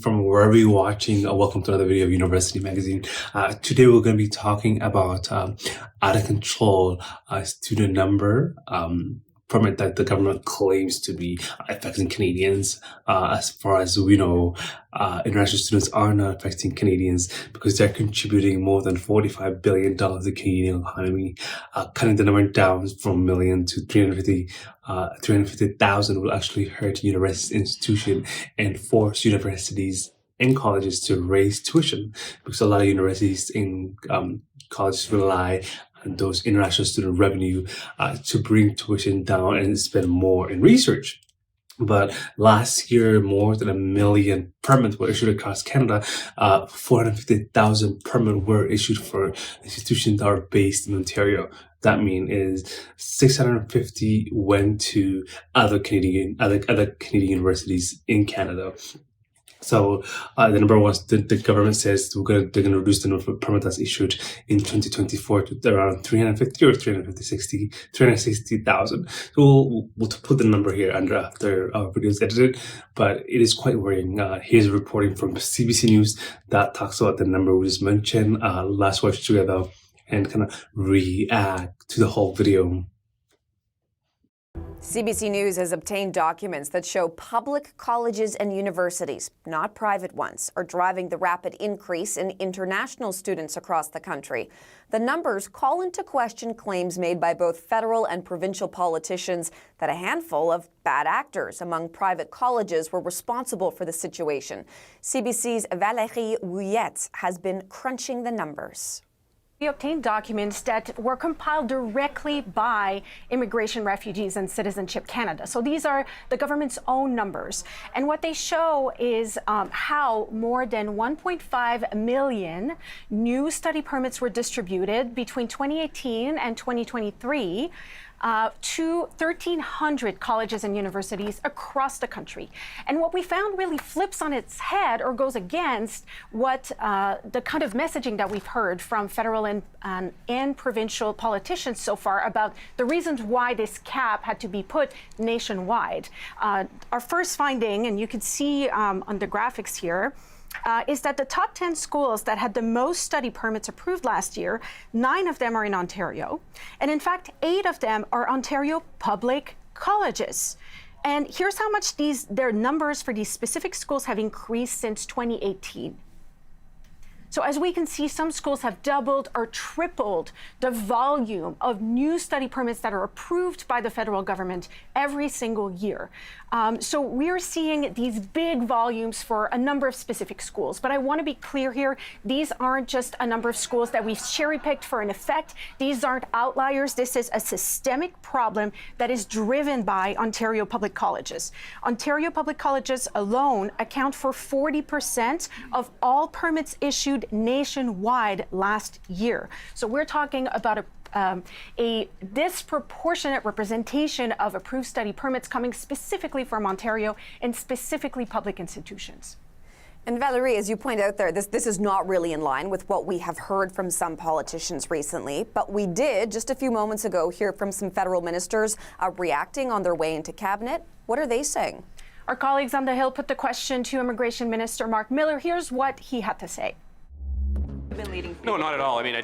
From wherever you're watching, welcome to another video of University Magazine. Today we're going to be talking about out of control student number permit that the government claims to be affecting Canadians. As far as we know, international students are not affecting Canadians because they're contributing more than $45 billion to the Canadian economy. Cutting the number down from 1 million to 350,000 will actually hurt university institution and force universities and colleges to raise tuition, because a lot of universities in colleges rely on those international student revenue to bring tuition down and spend more in research. But last year, more than 1 million permits were issued across Canada. 450,000 permits were issued for institutions that are based in Ontario. That means is 650 went to other Canadian universities in Canada. So the number was the government says they're going to reduce the number of permits that's issued in 2024 to around 350 or 360,000. So we'll put the number here under after our video is edited, but it is quite worrying. Here's a reporting from CBC News that talks about the number we just mentioned. Let's watch together and kind of react to the whole video. CBC News has obtained documents that show public colleges and universities, not private ones, are driving the rapid increase in international students across the country. The numbers call into question claims made by both federal and provincial politicians that a handful of bad actors among private colleges were responsible for the situation. CBC's Valérie Ouellette has been crunching the numbers. We obtained documents that were compiled directly by Immigration, Refugees and Citizenship Canada. So these are the government's own numbers. And what they show is how more than 1.5 million new study permits were distributed between 2018 and 2023 to 1,300 colleges and universities across the country. And what we found really flips on its head or goes against what the kind of messaging that we've heard from federal and provincial politicians so far about the reasons why this cap had to be put nationwide. Our first finding, and you can see on the graphics here, is that the top 10 schools that had the most study permits approved last year, 9 of them are in Ontario. And in fact, 8 of them are Ontario public colleges. And here's how much their numbers for these specific schools have increased since 2018. So as we can see, some schools have doubled or tripled the volume of new study permits that are approved by the federal government every single year. So we're seeing these big volumes for a number of specific schools. But I want to be clear here, these aren't just a number of schools that we've cherry-picked for an effect. These aren't outliers. This is a systemic problem that is driven by Ontario public colleges. Ontario public colleges alone account for 40% of all permits issued nationwide last year. So we're talking about a disproportionate representation of approved study permits coming specifically from Ontario and specifically public institutions. And Valerie, as you point out there, this is not really in line with what we have heard from some politicians recently, but we did just a few moments ago hear from some federal ministers reacting on their way into cabinet. What are they saying? Our colleagues on the Hill put the question to Immigration Minister Mark Miller. Here's what he had to say. No, not at all. I mean,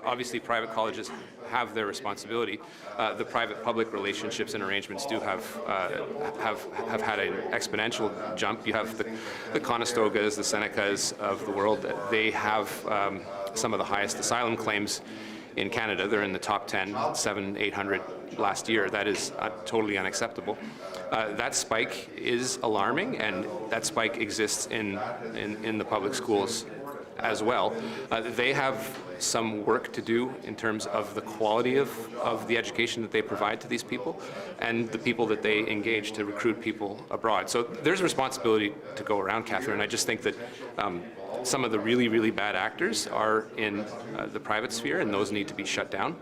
obviously private colleges have their responsibility. The private-public relationships and arrangements do have had an exponential jump. You have the Conestogas, the Senecas of the world. They have some of the highest asylum claims in Canada. They're in the top 10, 800 last year. That is totally unacceptable. That spike is alarming, and that spike exists in the public schools as well. They have some work to do in terms of the quality of the education that they provide to these people and the people that they engage to recruit people abroad. So there's a responsibility to go around, Catherine. I just think that some of the really, really bad actors are in the private sphere, and those need to be shut down.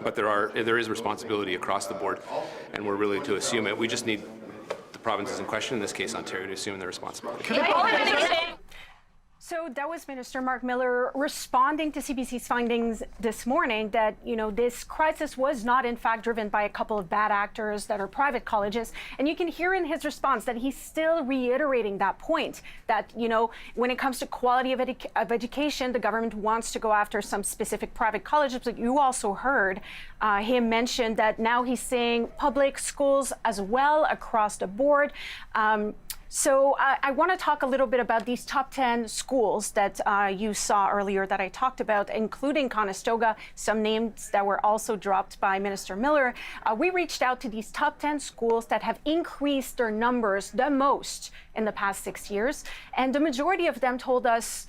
But there is responsibility across the board, and we're willing to assume it. We just need the provinces in question, in this case Ontario, to assume their responsibility. So that was Minister Mark Miller responding to CBC's findings this morning that, this crisis was not in fact driven by a couple of bad actors that are private colleges. And you can hear in his response that he's still reiterating that point that, when it comes to quality of education, the government wants to go after some specific private colleges. But you also heard him mention that now he's saying public schools as well across the board. So I want to talk a little bit about these top 10 schools that you saw earlier that I talked about, including Conestoga, some names that were also dropped by Minister Miller. We reached out to these top 10 schools that have increased their numbers the most in the past 6 years. And the majority of them told us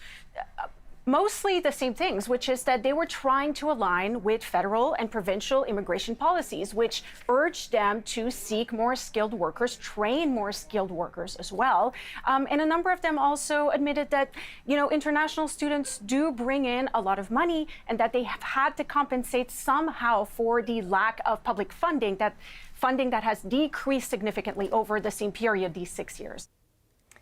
mostly the same things, which is that they were trying to align with federal and provincial immigration policies, which urged them to seek more skilled workers, train more skilled workers as well. And a number of them also admitted that, international students do bring in a lot of money and that they have had to compensate somehow for the lack of public funding that has decreased significantly over the same period, these 6 years.